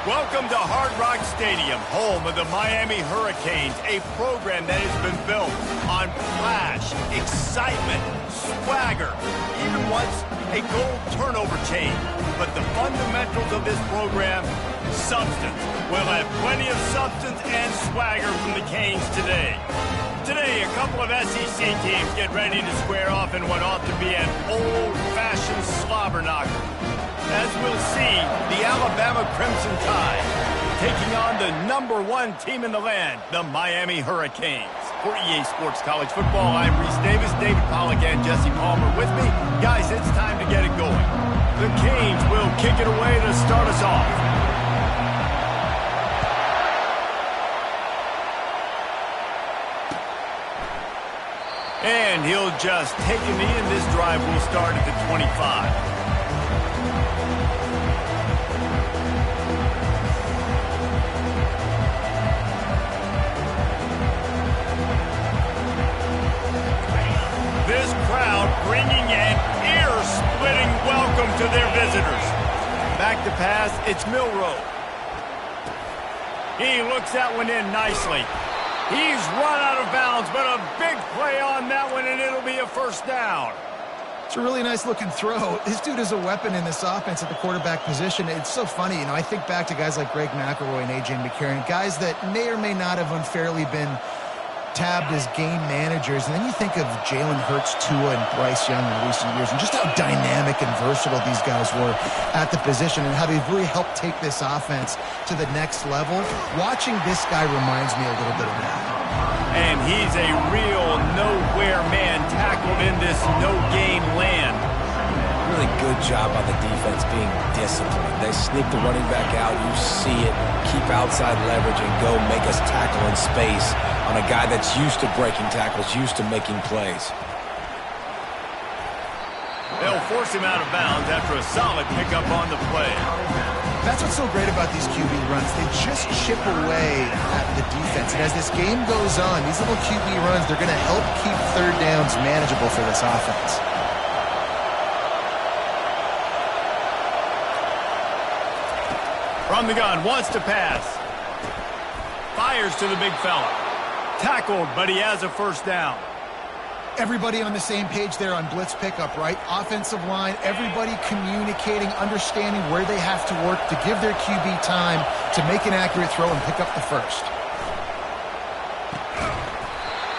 Welcome to Hard Rock Stadium, home of the Miami Hurricanes, a program that has been built on flash, excitement, swagger, even once a gold turnover chain. But the fundamentals of this program, substance. We'll have plenty of substance and swagger from the Canes today. Today, a couple of SEC teams get ready to square off in what ought to be an old-fashioned slobber knocker. As we'll see, the Alabama Crimson Tide taking on the #1 team in the land, the Miami Hurricanes. For EA Sports College Football, I'm Reese Davis, David Pollack, and Jesse Palmer with me. Guys, it's time to get it going. The Canes will kick it away to start us off. And he'll just take a knee, and this drive will start at the 25. This crowd bringing an ear-splitting welcome to their visitors. Back to pass, it's Milroe. He looks that one in nicely. He's run out of bounds, but a big play on that one, and it'll be a first down. It's a really nice-looking throw. This dude is a weapon in this offense at the quarterback position. It's so funny, I think back to guys like Greg McElroy and A.J. McCarron, guys that may or may not have unfairly been tabbed as game managers, and then you think of Jalen Hurts, Tua, and Bryce Young in recent years, and just how dynamic and versatile these guys were at the position, and how they've really helped take this offense to the next level. Watching this guy reminds me a little bit of that. And he's a real nowhere man tackled in this no-game land. Really good job on the defense being disciplined. They sneak the running back out, you see it, keep outside leverage, and go make us tackle in space on a guy that's used to breaking tackles, used to making plays. They'll force him out of bounds after a solid pickup on the play. That's what's so great about these QB runs. They just chip away at the defense. And as this game goes on, these little QB runs, they're going to help keep third downs manageable for this offense. From the gun, wants to pass. Fires to the big fella. Tackled, but he has a first down. Everybody on the same page there on blitz pickup, right? Offensive line, everybody communicating, understanding where they have to work to give their QB time to make an accurate throw and pick up the first.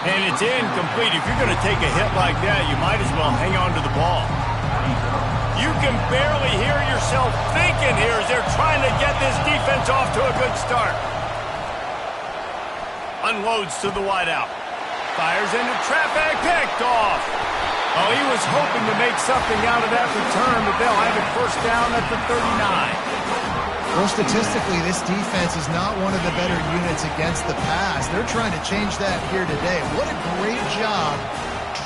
And it's incomplete. If you're going to take a hit like that, you might as well hang on to the ball. You can barely hear yourself thinking here as they're trying to get this defense off to a good start. Unloads to the wideout. Fires into traffic, picked off. Oh, he was hoping to make something out of that return, but they'll have it first down at the 39. Well, statistically, this defense is not one of the better units against the pass. They're trying to change that here today. What a great job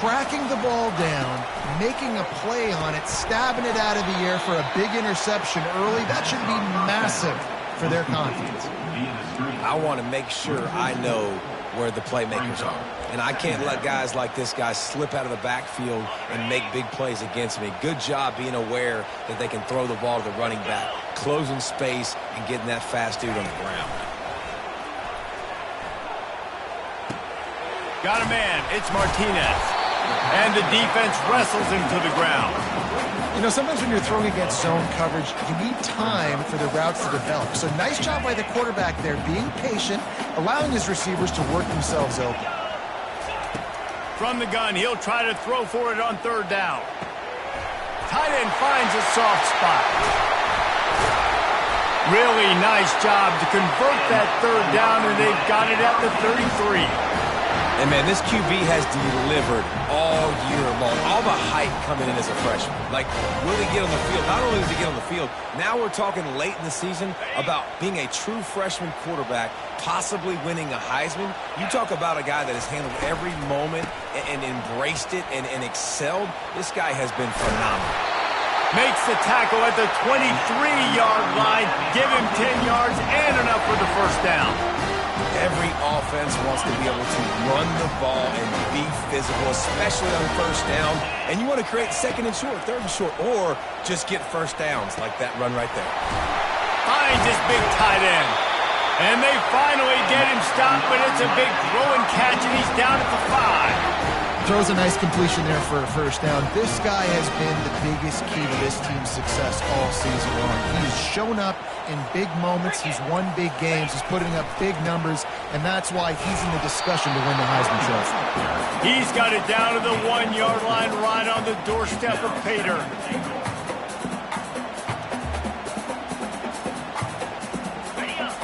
tracking the ball down, making a play on it, stabbing it out of the air for a big interception early. That should be massive for their confidence. I want to make sure I know where the playmakers are. And I can't let guys like this guy slip out of the backfield and make big plays against me. Good job being aware that they can throw the ball to the running back, closing space, and getting that fast dude on the ground. Got a man. It's Martinez. And the defense wrestles him to the ground. You know, sometimes when you're throwing against zone coverage, you need time for the routes to develop. So nice job by the quarterback there, being patient, allowing his receivers to work themselves open. From the gun, he'll try to throw for it on third down. Tight end finds a soft spot. Really nice job to convert that third down, and they've got it at the 33. And, man, this QB has delivered all year long. All the hype coming in as a freshman. Like, will he get on the field? Not only does he get on the field, now we're talking late in the season about being a true freshman quarterback, possibly winning a Heisman. You talk about a guy that has handled every moment and embraced it and excelled. This guy has been phenomenal. Makes the tackle at the 23-yard line. Give him 10 yards and enough for the first down. Every offense wants to be able to run the ball and be physical, especially on first down. And you want to create second and short, third and short, or just get first downs like that run right there. finds his big tight end. And they finally get him stopped, but it's a big throw and catch, and he's down at the 5. Throws a nice completion there for a first down. This guy has been the biggest key to this team's success all season long. He's shown up in big moments. He's won big games. He's putting up big numbers, and that's why he's in the discussion to win the Heisman Trophy. He's got it down to the 1-yard line right on the doorstep of Pater.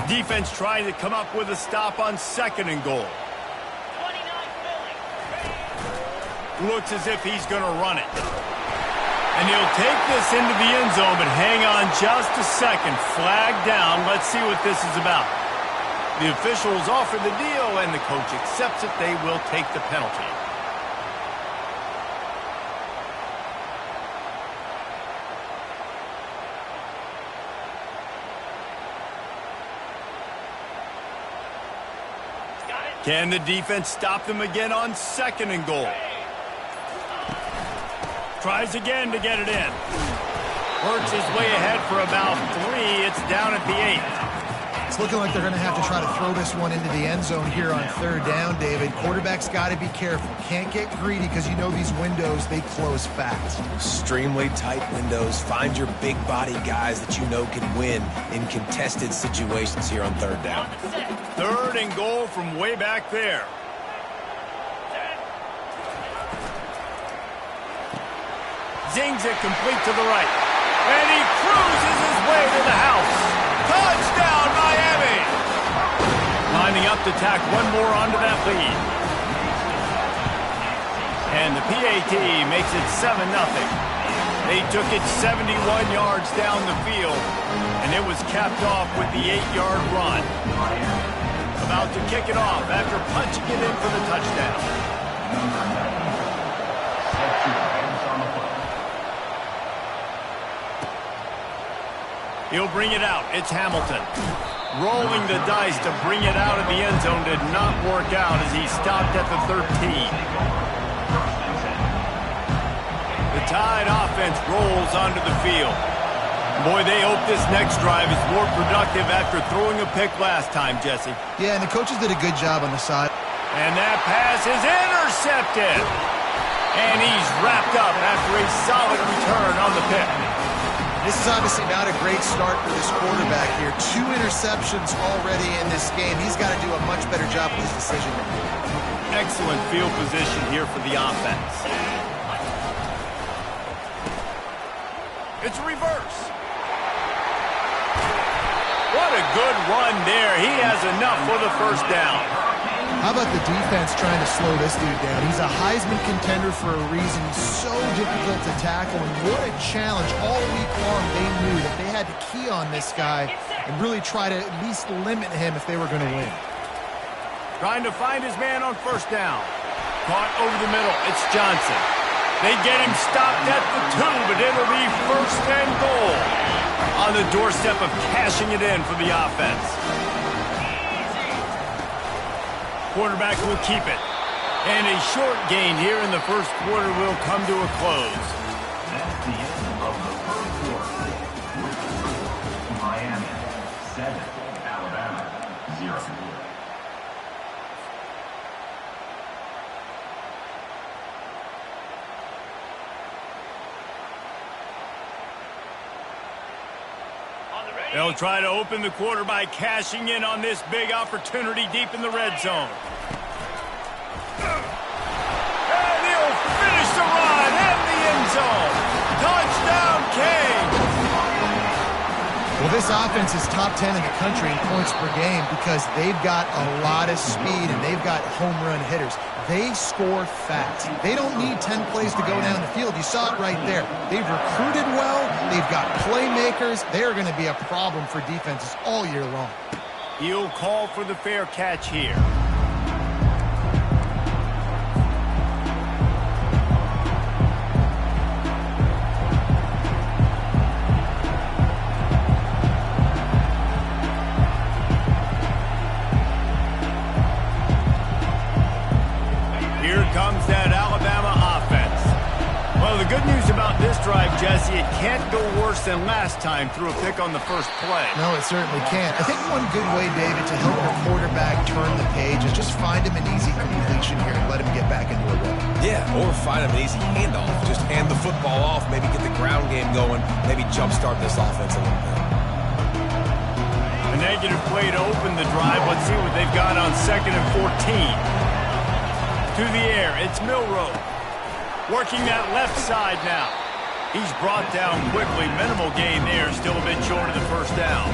Defense trying to come up with a stop on 2nd and goal. Looks as if he's going to run it. And he'll take this into the end zone, but hang on just a second. Flag down. Let's see what this is about. The officials offer the deal, and the coach accepts it. They will take the penalty. Can the defense stop them again on 2nd and goal? Tries again to get it in. Works his way ahead for about 3. It's down at the 8. It's looking like they're going to have to try to throw this one into the end zone here on 3rd down, David. Quarterback's got to be careful. Can't get greedy because you know these windows, they close fast. Extremely tight windows. Find your big body guys that you know can win in contested situations here on 3rd down. 3rd and goal from way back there. Zings it complete to the right. And he cruises his way to the house. Touchdown, Miami! Lining up to tack one more onto that lead. And the PAT makes it 7-0. They took it 71 yards down the field, and it was capped off with the 8-yard run. About to kick it off after punching it in for the touchdown. He'll bring it out. It's Hamilton. Rolling the dice to bring it out of the end zone did not work out as he stopped at the 13. The Tide offense rolls onto the field. Boy, they hope this next drive is more productive after throwing a pick last time, Jesse. Yeah, and the coaches did a good job on the side. And that pass is intercepted. And he's wrapped up after a solid return on the pick. This is obviously not a great start for this quarterback here. 2 interceptions already in this game. He's got to do a much better job with his decision. Excellent field position here for the offense. It's a reverse. What a good run there. He has enough for the first down. How about the defense trying to slow this dude down? He's a Heisman contender for a reason. He's so difficult to tackle, and what a challenge. All week long, they knew that they had to key on this guy and really try to at least limit him if they were going to win. Trying to find his man on first down. Caught over the middle. It's Johnson. They get him stopped at the 2, but it'll be 1st and goal on the doorstep of cashing it in for the offense. Quarterback will keep it. And a short gain here in the first quarter will come to a close. That's the end of the first quarter. Miami 7, Alabama 0. They'll try to open the quarter by cashing in on this big opportunity deep in the red zone. And he'll finish the run in the end zone. Touchdown, King! Well, this offense is top 10 in the country in points per game because they've got a lot of speed and they've got home run hitters. They score fast. They don't need 10 plays to go down the field. You saw it right there. They've recruited well. They've got playmakers. They're going to be a problem for defenses all year long. He'll call for the fair catch here. Here comes that Alabama offense. Well, the good news about this drive, Jesse, it can't go worse than last time through a pick on the first play. No, it certainly can't. I think one good way, David, to help your quarterback turn the page is just find him an easy completion here and let him get back into a rhythm. Yeah, or find him an easy handoff. Just hand the football off, maybe get the ground game going, maybe jumpstart this offense a little bit. A negative play to open the drive. Let's see what they've got on 2nd and 14. To the air, it's Milroe. Working that left side now. He's brought down quickly. Minimal gain there. Still a bit short of the first down.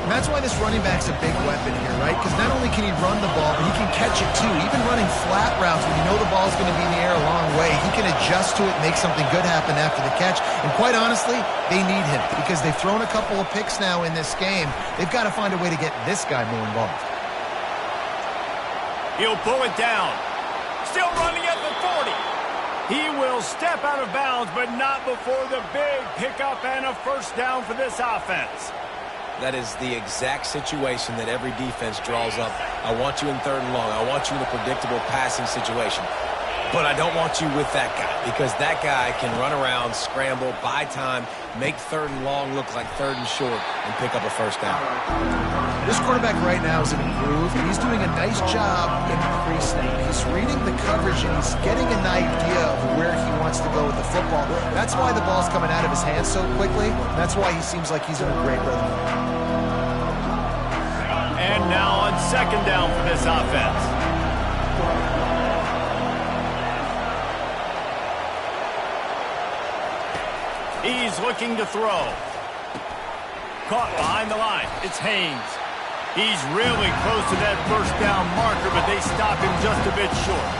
And that's why this running back's a big weapon here, right? Because not only can he run the ball, but he can catch it too. Even running flat routes when you know the ball's going to be in the air a long way, he can adjust to it, make something good happen after the catch. And quite honestly, they need him because they've thrown a couple of picks now in this game. They've got to find a way to get this guy more involved. He'll pull it down. Still running at the 40. He will step out of bounds, but not before the big pickup and a first down for this offense. That is the exact situation that every defense draws up. I want you in 3rd and long. I want you in a predictable passing situation. But I don't want you with that guy because that guy can run around, scramble, buy time, make 3rd and long look like 3rd and short, and pick up a first down. This quarterback right now is in a groove, and he's doing a nice job in the pre-snap. He's reading the coverage, and he's getting an idea of where he wants to go with the football. That's why the ball's coming out of his hands so quickly. That's why he seems like he's in a great rhythm. And now on 2nd down for this offense. He's looking to throw. Caught behind the line. It's Haynes. He's really close to that first down marker, but they stop him just a bit short.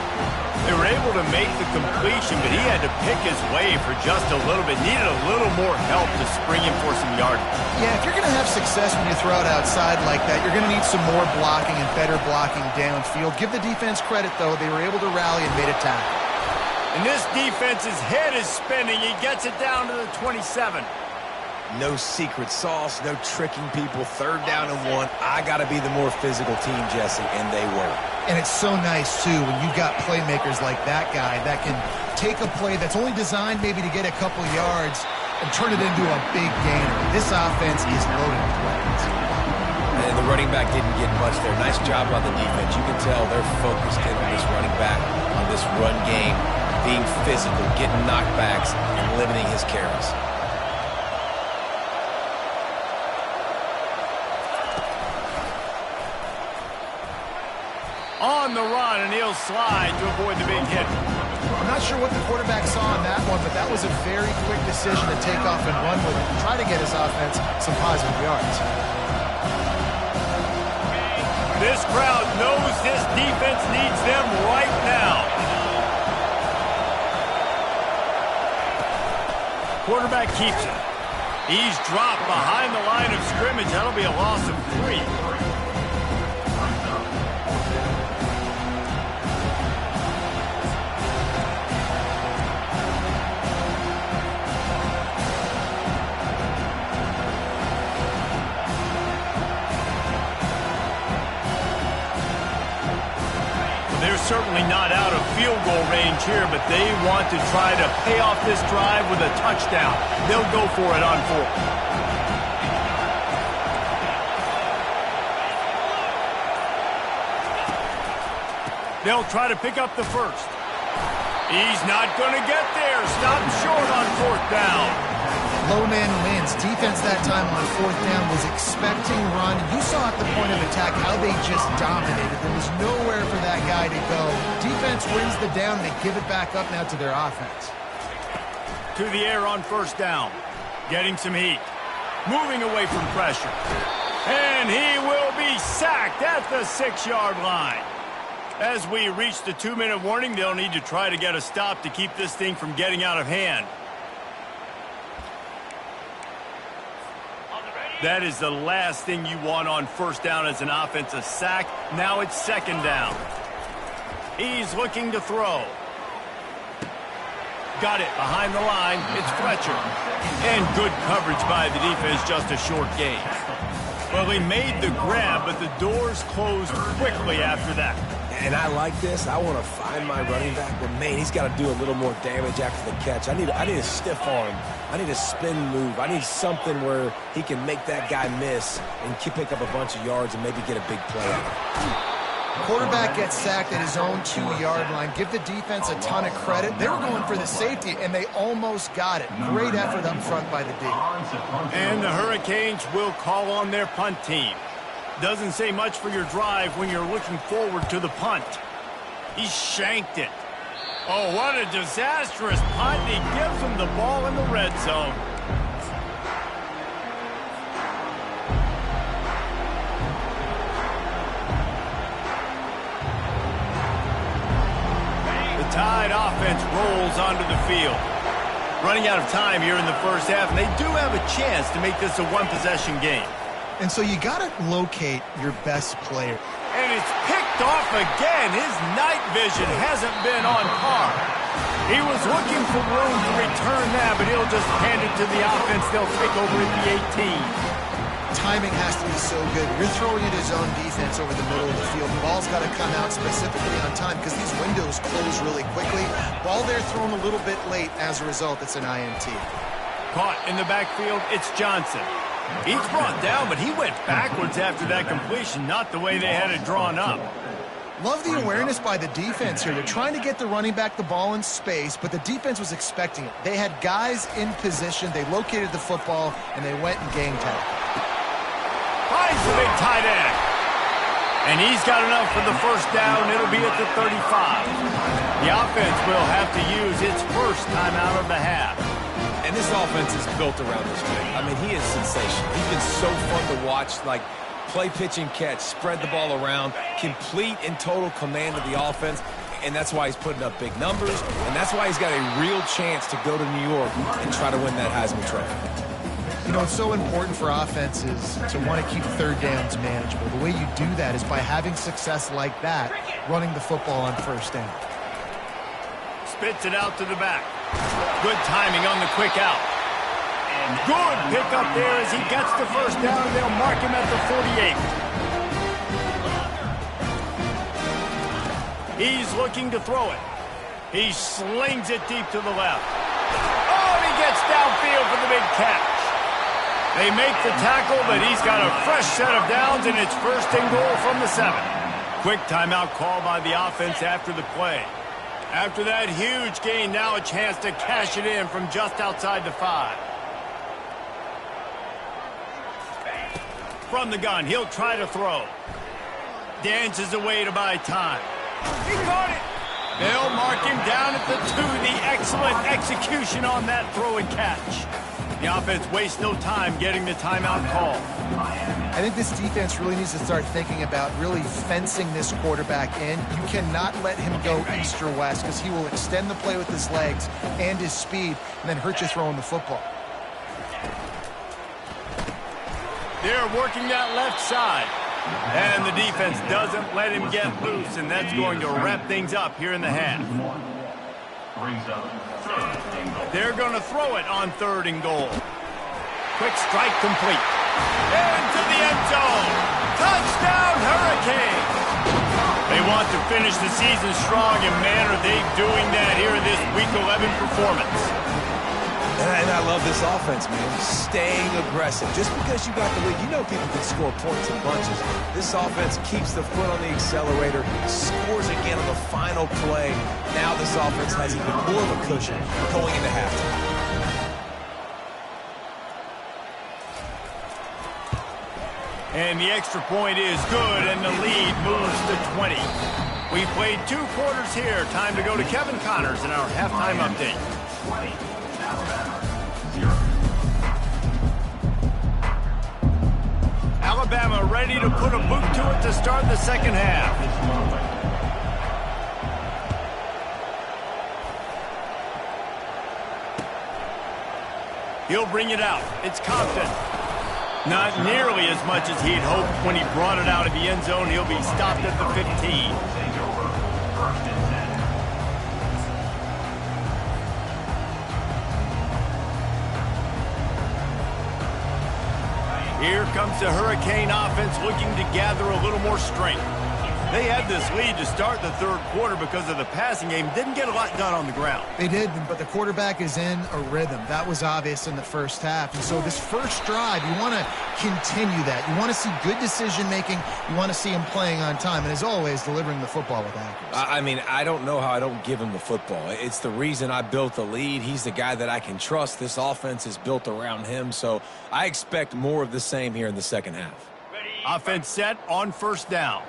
They were able to make the completion, but he had to pick his way for just a little bit. Needed a little more help to spring him for some yardage. Yeah, if you're going to have success when you throw it outside like that, you're going to need some more blocking and better blocking downfield. Give the defense credit, though. They were able to rally and made a tackle. And this defense's head is spinning. He gets it down to the 27. No secret sauce, no tricking people. 3rd down and 1. I got to be the more physical team, Jesse, and they were. And it's so nice, too, when you've got playmakers like that guy that can take a play that's only designed maybe to get a couple yards and turn it into a big gainer. This offense is loaded with weapons. And the running back didn't get much there. Nice job on the defense. You can tell they're focused in on this running back, on this run game, being physical, getting knockbacks, and limiting his carries. On the run, and he'll slide to avoid the big hit. I'm not sure what the quarterback saw on that one, but that was a very quick decision to take off and run with it and try to get his offense some positive yards. This crowd knows this defense needs them right now. Quarterback keeps it. He's dropped behind the line of scrimmage. That'll be a loss of 3. Certainly not out of field goal range here, but they want to try to pay off this drive with a touchdown. They'll go for it on 4th. They'll try to pick up the first. He's not going to get there. Stopped short on 4th down. Low man wins. Defense that time on 4th down was expecting run. You saw at the point of attack how they just dominated. There was nowhere for that guy to go. Defense wins the down. They give it back up now to their offense. To the air on 1st down. Getting some heat. Moving away from pressure. And he will be sacked at the 6-yard line. As we reach the 2-minute warning, they'll need to try to get a stop to keep this thing from getting out of hand. That is the last thing you want on 1st down as an offensive sack. Now it's 2nd down. He's looking to throw. Got it behind the line. It's Fletcher. And good coverage by the defense, just a short gain. Well, he made the grab, but the doors closed quickly after that. And I like this. I want to find my running back, but man, he's got to do a little more damage after the catch. I need a stiff arm. I need a spin move. I need something where he can make that guy miss and pick up a bunch of yards and maybe get a big play out of it. Quarterback gets sacked at his own 2-yard line. Give the defense a ton of credit. They were going for the safety, and they almost got it. Great effort up front by the D. And the Hurricanes will call on their punt team. Doesn't say much for your drive when you're looking forward to the punt. He shanked it. Oh, what a disastrous punt. He gives him the ball in the red zone. The Tide offense rolls onto the field. Running out of time here in the first half, and they do have a chance to make this a one-possession game. And so you got to locate your best player. And it's picked off again. His night vision hasn't been on par. He was looking for room to return that, but he'll just hand it to the offense. They'll take over at the 18. Timing has to be so good. You're throwing at his own defense over the middle of the field. The ball's got to come out specifically on time because these windows close really quickly. Ball there thrown a little bit late. As a result, it's an INT. Caught in the backfield, it's Johnson. He's brought down, but he went backwards after that completion, not the way they had it drawn up. Love the awareness by the defense here. They're trying to get the running back the ball in space, but the defense was expecting it. They had guys in position. They located the football, and they went and gang tagged. Finds the big tight end. And he's got enough for the first down. It'll be at the 35. The offense will have to use its first timeout of the half. And this offense is built around this kid. I mean, he is sensational. He's been so fun to watch, like play, pitch, and catch, spread the ball around, complete and total command of the offense, and that's why he's putting up big numbers, and that's why he's got a real chance to go to New York and try to win that Heisman Trophy. You know, it's so important for offenses to want to keep third downs manageable. The way you do that is by having success like that, running the football on first down. Spits it out to the back. Good timing on the quick out. Good pickup there as he gets the first down. They'll mark him at the 48. He's looking to throw it. He slings it deep to the left. Oh, and he gets downfield for the big catch. They make the tackle, but he's got a fresh set of downs, and it's first and goal from the 7. Quick timeout call by the offense after the play. After that huge gain, now a chance to cash it in from just outside the 5. From the gun, he'll try to throw. Dances away to buy time. He caught it! They'll mark him down at the 2. The excellent execution on that throw and catch. The offense wastes no time getting the timeout call. I think this defense really needs to start thinking about really fencing this quarterback in. You cannot let him go east or west because he will extend the play with his legs and his speed and then hurt you throwing the football. They're working that left side. And the defense doesn't let him get loose, and that's going to wrap things up here in the half. They're going to throw it on 3rd and goal. Quick strike complete. Into the end zone. Touchdown, Hurricanes. They want to finish the season strong, and man, are they doing that here in this Week 11 performance. And I love this offense, man. Staying aggressive. Just because you got the lead, you know people can score points in bunches. This offense keeps the foot on the accelerator, scores again on the final play. Now this offense has even more of a cushion going into halftime. And the extra point is good, and the lead moves to 20. We played 2 quarters here. Time to go to Kevin Connors in our halftime update. 20, Alabama, 0. Alabama ready to put a boot to it to start the second half. He'll bring it out. It's Compton. Not nearly as much as he'd hoped when he brought it out of the end zone. He'll be stopped at the 15. Here comes the Hurricane offense looking to gather a little more strength. They had this lead to start the third quarter because of the passing game. Didn't get a lot done on the ground. They did, but the quarterback is in a rhythm. That was obvious in the first half. And so this first drive, you want to continue that. You want to see good decision-making. You want to see him playing on time. And as always, delivering the football with accuracy. I mean, I don't know how I don't give him the football. It's the reason I built the lead. He's the guy that I can trust. This offense is built around him. So I expect more of the same here in the second half. Offense set on first down.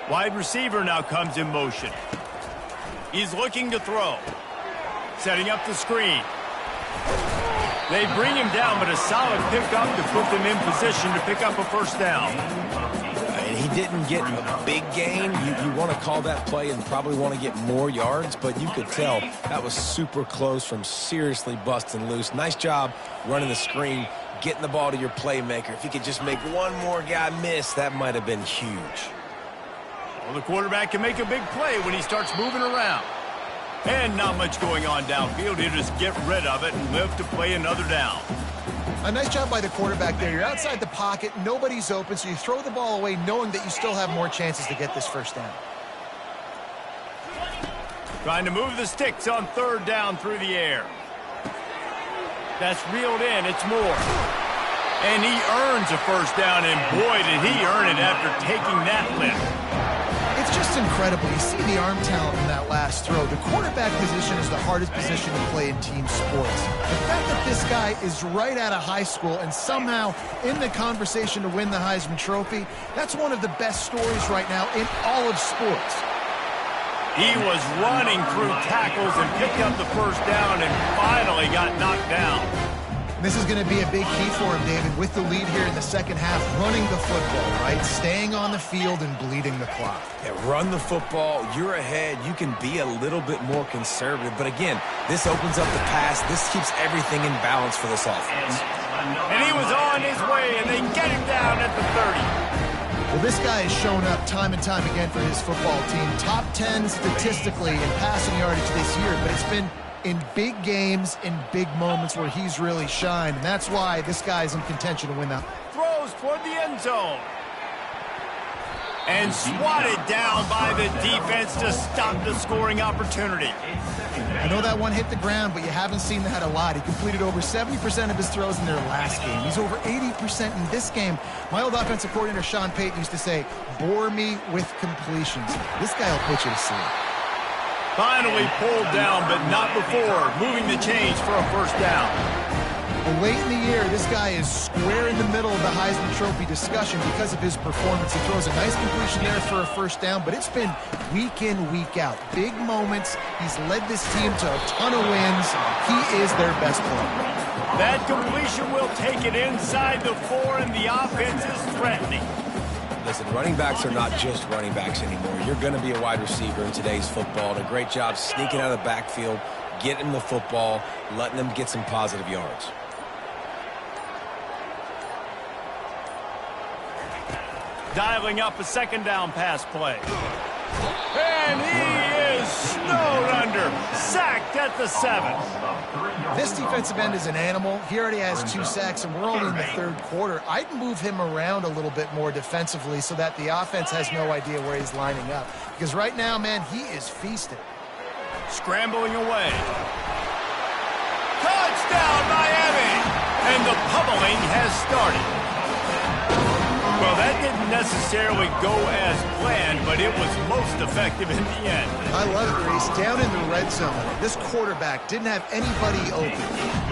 Wide receiver now comes in motion. He's looking to throw. Setting up the screen. They bring him down, but a solid pickup to put them in position to pick up a first down. And he didn't get a big gain. You want to call that play and probably want to get more yards, but you could tell that was super close from seriously busting loose. Nice job running the screen, getting the ball to your playmaker. If he could just make one more guy miss, that might have been huge. Well, the quarterback can make a big play when he starts moving around. And not much going on downfield. He'll just get rid of it and live to play another down. A nice job by the quarterback there. You're outside the pocket. Nobody's open, so you throw the ball away knowing that you still have more chances to get this first down. Trying to move the sticks on third down through the air. That's reeled in. It's Moore. And he earns a first down, and boy, did he earn it after taking that lift. It's just incredible. You see the arm talent in that last throw. The quarterback position is the hardest position to play in team sports. The fact that this guy is right out of high school and somehow in the conversation to win the Heisman Trophy, that's one of the best stories right now in all of sports. He was running through tackles and picked up the first down and finally got knocked down. This is going to be a big key for him, David, with the lead here in the second half, running the football, right? Staying on the field and bleeding the clock. Yeah, run the football. You're ahead. You can be a little bit more conservative. But again, this opens up the pass. This keeps everything in balance for this offense. And he was on his way, and they get him down at the 30. Well, this guy has shown up time and time again for his football team. Top 10 statistically in passing yardage this year, but it's been in big games, in big moments where he's really shined. And that's why this guy's in contention to win that. Throws toward the end zone. And swatted down by the defense to stop the scoring opportunity. I know that one hit the ground, but you haven't seen that a lot. He completed over 70% of his throws in their last game. He's over 80% in this game. My old offensive coordinator, Sean Payton, used to say, bore me with completions. This guy will put you to sleep. Finally pulled down, but not before moving the chains for a first down. Well, late in the year, this guy is square in the middle of the Heisman Trophy discussion because of his performance. He throws a nice completion there for a first down, but it's been week in, week out. Big moments. He's led this team to a ton of wins. He is their best player. That completion will take it inside the 4, and the offense is threatening. Listen, running backs are not just running backs anymore. You're going to be a wide receiver in today's football. And a great job sneaking out of the backfield, getting the football, letting them get some positive yards. Dialing up a second down pass play. And he is snowed under. Sacked at the 7. This defensive end is an animal. He already has 2 sacks, and we're only in the third quarter. I'd move him around a little bit more defensively so that the offense has no idea where he's lining up. Because right now, man, he is feasting. Scrambling away. Touchdown, Miami! And the pummeling has started. Well, that didn't necessarily go as planned, but it was most effective in the end. I love it, Reese. Down in the red zone, this quarterback didn't have anybody open.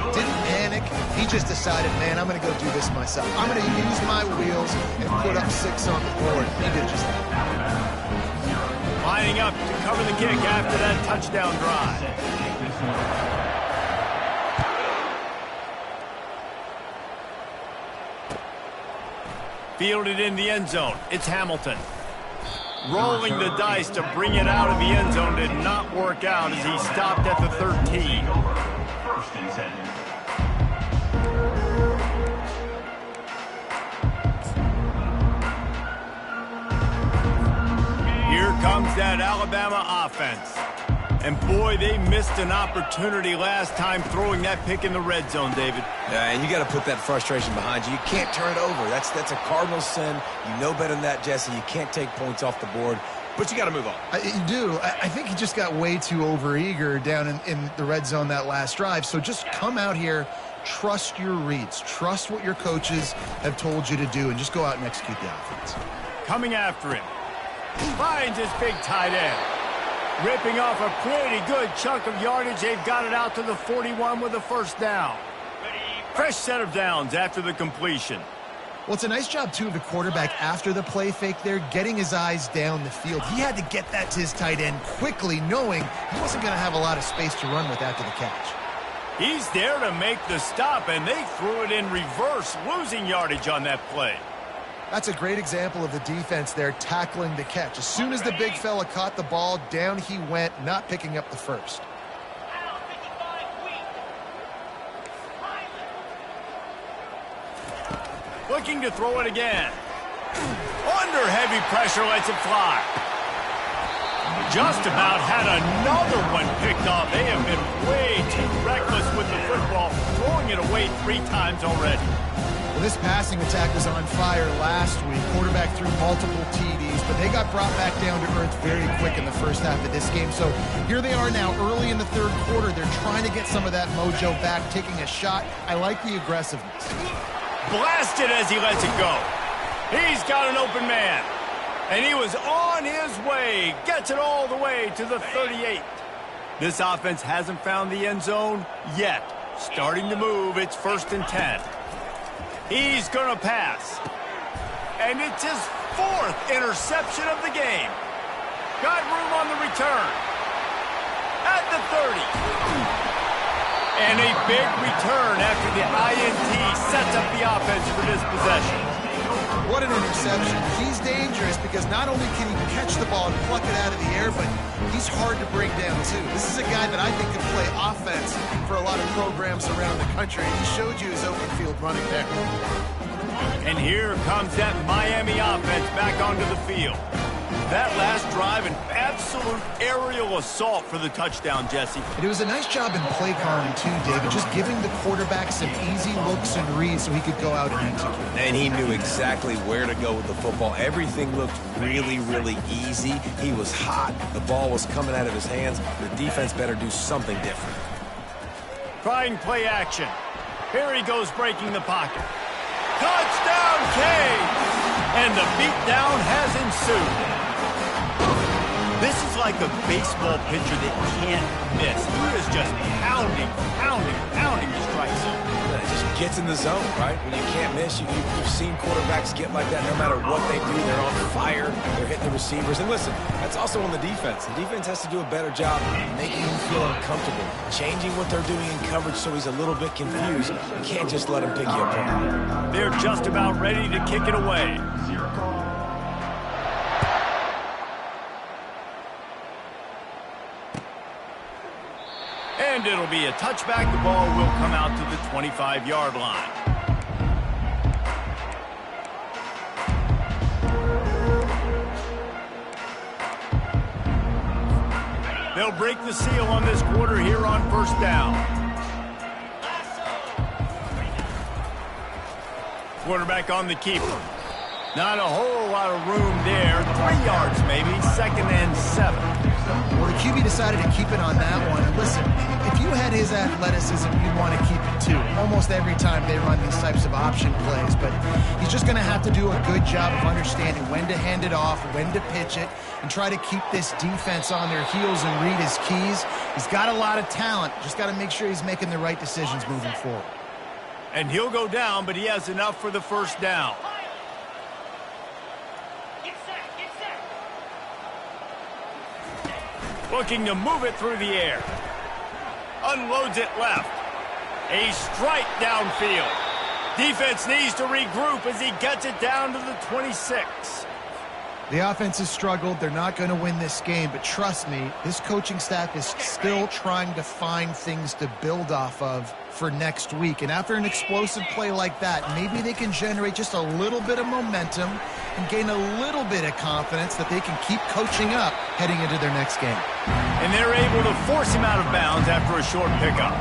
Didn't panic. He just decided, man, I'm going to go do this myself. I'm going to use my wheels and put up 6 on the board. He did just that. Lining up to cover the kick after that touchdown drive. Fielded in the end zone. It's Hamilton. Rolling the dice to bring it out of the end zone did not work out as he stopped at the 13. First and 10. Here comes that Alabama offense. And boy, they missed an opportunity last time throwing that pick in the red zone, David. Yeah, and you got to put that frustration behind you. You can't turn it over. That's a cardinal sin. You know better than that, Jesse. You can't take points off the board, but you got to move on. You do. I think he just got way too overeager down in the red zone that last drive. So just come out here, trust your reads, trust what your coaches have told you to do, and just go out and execute the offense. Coming after him. Finds his big tight end. Ripping off a pretty good chunk of yardage. They've got it out to the 41 with a first down. Fresh set of downs after the completion. Well, it's a nice job, too, of the quarterback after the play fake there, getting his eyes down the field. He had to get that to his tight end quickly, knowing he wasn't going to have a lot of space to run with after the catch. He's there to make the stop, and they threw it in reverse, losing yardage on that play. That's a great example of the defense there tackling the catch. As soon as the big fella caught the ball, down he went, not picking up the first. Looking to throw it again. Under heavy pressure, lets it fly. Just about had another one picked off. They have been way too reckless with the football, throwing it away 3 times already. Well, this passing attack was on fire last week. Quarterback threw multiple TDs, but they got brought back down to earth very quick in the first half of this game. So here they are now early in the third quarter. They're trying to get some of that mojo back, taking a shot. I like the aggressiveness. Blasted as he lets it go. He's got an open man. And he was on his way. Gets it all the way to the 38. This offense hasn't found the end zone yet. Starting to move. It's 1st and 10. He's going to pass. And it's his 4th interception of the game. Got room on the return. At the 30. And a big return after the INT sets up the offense for this possession. What an interception. He's dangerous because not only can he catch the ball and pluck it out of the air, but he's hard to bring down, too. This is a guy that I think could play offense for a lot of programs around the country. He showed you his open field running there. And here comes that Miami offense back onto the field. That last drive, an absolute aerial assault for the touchdown, Jesse. And it was a nice job in play calling, too, David, just giving the quarterback some easy looks and reads so he could go out and execute. And he knew exactly where to go with the football. Everything looked really, really easy. He was hot. The ball was coming out of his hands. The defense better do something different. Trying play action. Here he goes breaking the pocket. Touchdown, Canes! And the beatdown has ensued. This is like a baseball pitcher that can't miss. He is just pounding the strike zone. It just gets in the zone, right? When you can't miss, you've seen quarterbacks get like that no matter what they do. They're on fire. They're hitting the receivers. And listen, that's also on the defense. The defense has to do a better job making him feel uncomfortable, changing what they're doing in coverage so he's a little bit confused. You can't just let him pick you apart. They're just about ready to kick it away. And it'll be a touchback. The ball will come out to the 25-yard line. They'll break the seal on this quarter here on 1st down. Quarterback on the keeper. Not a whole lot of room there. 3 yards maybe. 2nd and 7. Well, the QB decided to keep it on that one. And listen, if you had his athleticism, you'd want to keep it too. Almost every time they run these types of option plays. But he's just going to have to do a good job of understanding when to hand it off, when to pitch it, and try to keep this defense on their heels and read his keys. He's got a lot of talent. Just got to make sure he's making the right decisions moving forward. And he'll go down, but he has enough for the 1st down. Looking to move it through the air. Unloads it left. A strike downfield. Defense needs to regroup as he gets it down to the 26. The offense has struggled. They're not going to win this game, but trust me, this coaching staff is still trying to find things to build off of for next week. And after an explosive play like that, maybe they can generate just a little bit of momentum and gain a little bit of confidence that they can keep coaching up heading into their next game. And they're able to force him out of bounds after a short pickup.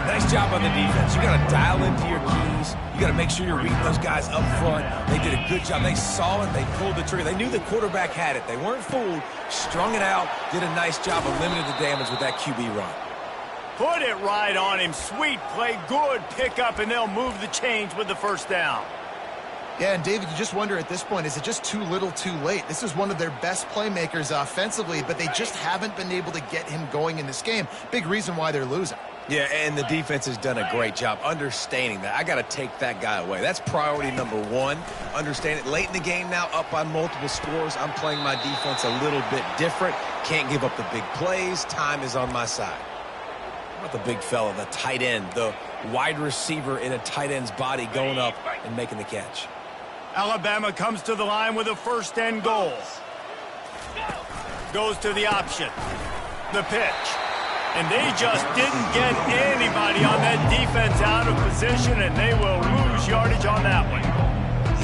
Nice job on the defense. You got to dial into your keys. You got to make sure you're reading those guys up front. They did a good job. They saw it. They pulled the trigger. They knew the quarterback had it. They weren't fooled. Strung it out. Did a nice job of limiting the damage with that QB run. Put it right on him. Sweet play. Good pickup, and they'll move the chains with the first down. Yeah, and David, you just wonder at this point, is it just too little too late? This is one of their best playmakers offensively, but they just haven't been able to get him going in this game. Big reason why they're losing. Yeah, and the defense has done a great job understanding that. I got to take that guy away. That's priority number one. Understand it. Late in the game now, up by multiple scores. I'm playing my defense a little bit different. Can't give up the big plays. Time is on my side. How about the big fella, the tight end, the wide receiver in a tight end's body going up and making the catch? Alabama comes to the line with a first and goal. Goes to the option. The pitch. And they just didn't get anybody on that defense out of position, and they will lose yardage on that one.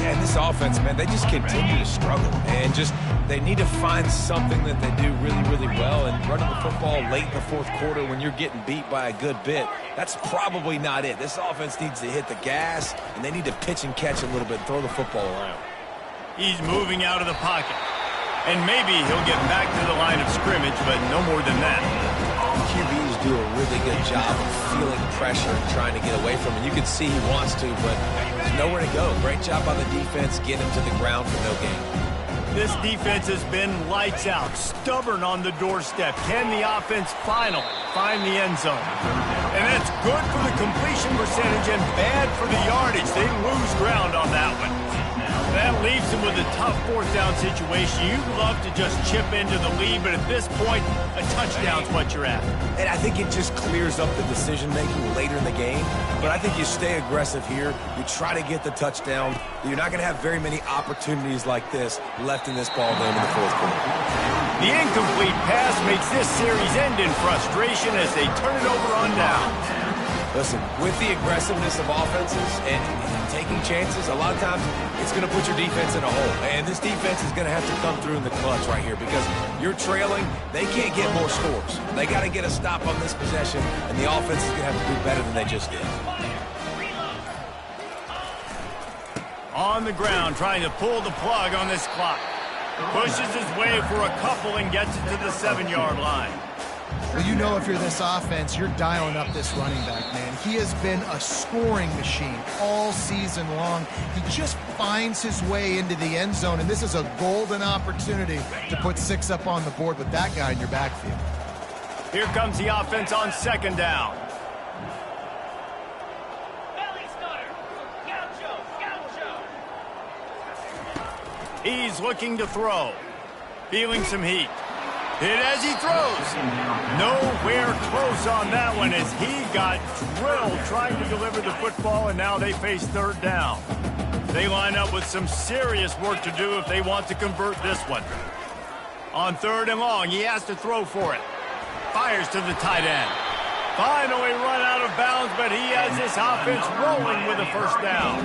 Yeah, and this offense, man, they just continue to struggle. And they need to find something that they do really, really well. And running the football late in the fourth quarter when you're getting beat by a good bit, that's probably not it. This offense needs to hit the gas, and they need to pitch and catch a little bit and throw the football around. He's moving out of the pocket. And maybe he'll get back to the line of scrimmage, but no more than that. QBs do a really good job of feeling pressure and trying to get away from it. You can see he wants to, but there's nowhere to go. Great job on the defense, getting him to the ground for no gain. This defense has been lights out, stubborn on the doorstep. Can the offense finally find the end zone? And that's good for the completion percentage and bad for the yardage. They lose ground on that one. That leaves them with a tough fourth down situation. You'd love to just chip into the lead, but at this point, a touchdown's what you're at. And I think it just clears up the decision-making later in the game. But I think you stay aggressive here. You try to get the touchdown. You're not going to have very many opportunities like this left in this ball game in the fourth quarter. The incomplete pass makes this series end in frustration as they turn it over on down. Listen, with the aggressiveness of offenses and taking chances, a lot of times it's going to put your defense in a hole. And this defense is going to have to come through in the clutch right here because you're trailing. They can't get more scores. They got to get a stop on this possession, and the offense is going to have to do better than they just did. On the ground, trying to pull the plug on this clock. Pushes his way for a couple and gets it to the 7-yard line. Well, you know if you're this offense, you're dialing up this running back, man. He has been a scoring machine all season long. He just finds his way into the end zone, and this is a golden opportunity to put 6 up on the board with that guy in your backfield. Here comes the offense on second down. He's looking to throw. Feeling some heat. Hit as he throws. Nowhere close on that one as he got drilled trying to deliver the football, and now they face third down. They line up with some serious work to do if they want to convert this one. On third and long, he has to throw for it. Fires to the tight end. Finally run out of bounds, but he has this offense rolling with a first down.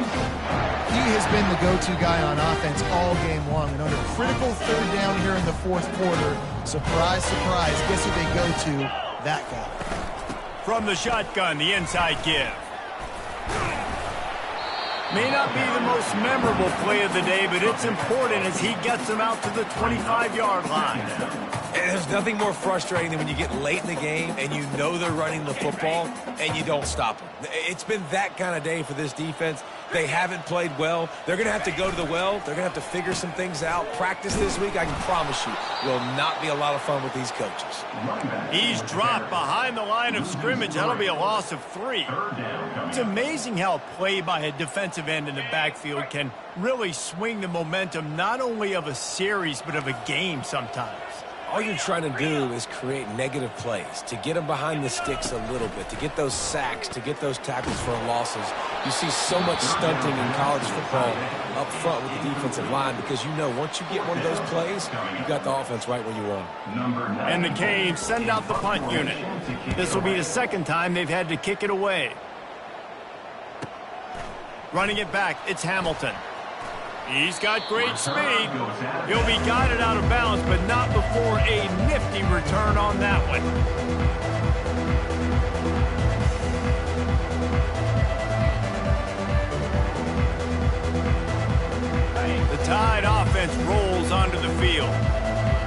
He has been the go-to guy on offense all game long, and under critical third down here in the fourth quarter, surprise, surprise, guess who they go to? That guy. From the shotgun, the inside give. May not be the most memorable play of the day, but it's important as he gets them out to the 25-yard line. And there's nothing more frustrating than when you get late in the game and you know they're running the football and you don't stop them. It's been that kind of day for this defense. They haven't played well. They're going to have to go to the well. They're going to have to figure some things out. Practice this week, I can promise you, will not be a lot of fun with these coaches. He's dropped behind the line of scrimmage. That'll be a loss of 3. It's amazing how play by a defensive end in the backfield can really swing the momentum not only of a series but of a game sometimes. all you're trying to do is create negative plays, to get them behind the sticks a little bit, to get those sacks, to get those tackles for losses. You see so much stunting in college football up front with the defensive line because you know once you get one of those plays, you got the offense right where you want them. And the Canes send out the punt unit. This will be the second time they've had to kick it away. Running it back, it's Hamilton. He's got great speed. He'll be guided out of bounds, but not before a nifty return on that one. The Tide offense rolls onto the field.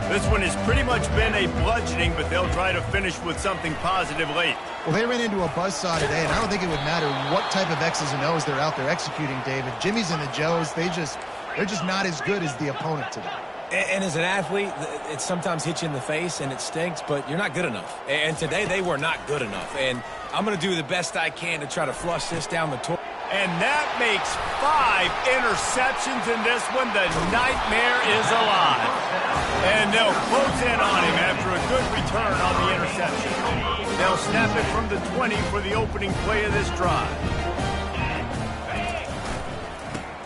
This one has pretty much been a bludgeoning, but they'll try to finish with something positive late. Well, they ran into a buzzsaw today, and I don't think it would matter what type of X's and O's they're out there executing, David. Jimmy's and the Joes, they're just not as good as the opponent today. And as an athlete, it sometimes hits you in the face and it stinks, but you're not good enough. And today they were not good enough. And I'm going to do the best I can to try to flush this down the toilet. And that makes 5 interceptions in this one. The nightmare is alive. And they'll close in on him after a good return on the interception. They'll snap it from the 20 for the opening play of this drive.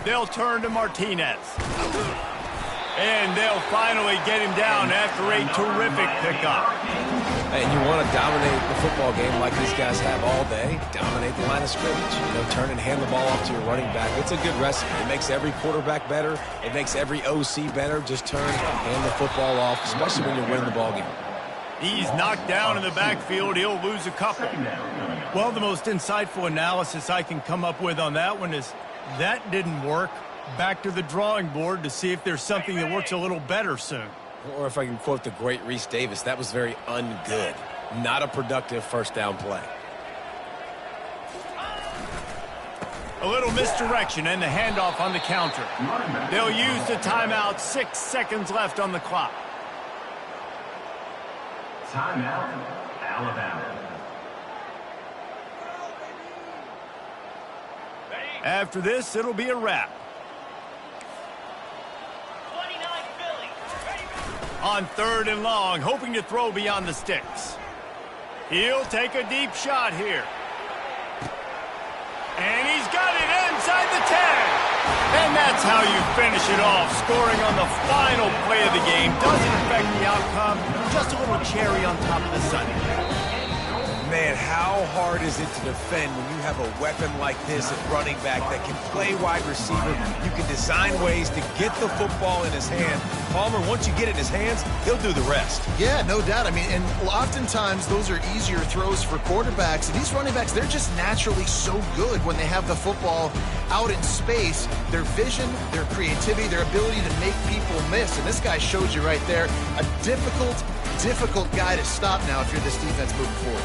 They'll turn to Martinez. And they'll finally get him down after a terrific pickup. And you want to dominate the football game like these guys have all day. Dominate the line of scrimmage. You know, turn and hand the ball off to your running back. It's a good recipe. It makes every quarterback better. It makes every OC better. Just turn and hand the football off, especially when you're winning the ball game. He's knocked down in the backfield. He'll lose a couple. Well, the most insightful analysis I can come up with on that one is that didn't work. Back to the drawing board to see if there's something that works a little better soon. Or if I can quote the great Reese Davis, that was very ungood. Not a productive first down play. A little misdirection and the handoff on the counter. They'll use the timeout. 6 seconds left on the clock. Timeout, Alabama. After this, it'll be a wrap. On 3rd and long, hoping to throw beyond the sticks. He'll take a deep shot here. And he's got it inside the 10. And that's how you finish it off. Scoring on the final play of the game doesn't affect the outcome. Just a little cherry on top of the sundae. Man, how hard is it to defend when you have a weapon like this at running back that can play wide receiver? You can design ways to get the football in his hand. Palmer, once you get it in his hands, he'll do the rest. Yeah, no doubt. I mean, and oftentimes those are easier throws for quarterbacks. And these running backs, they're just naturally so good when they have the football out in space. Their vision, their creativity, their ability to make people miss. And this guy shows you right there, a difficult guy to stop now if you're this defense moving forward.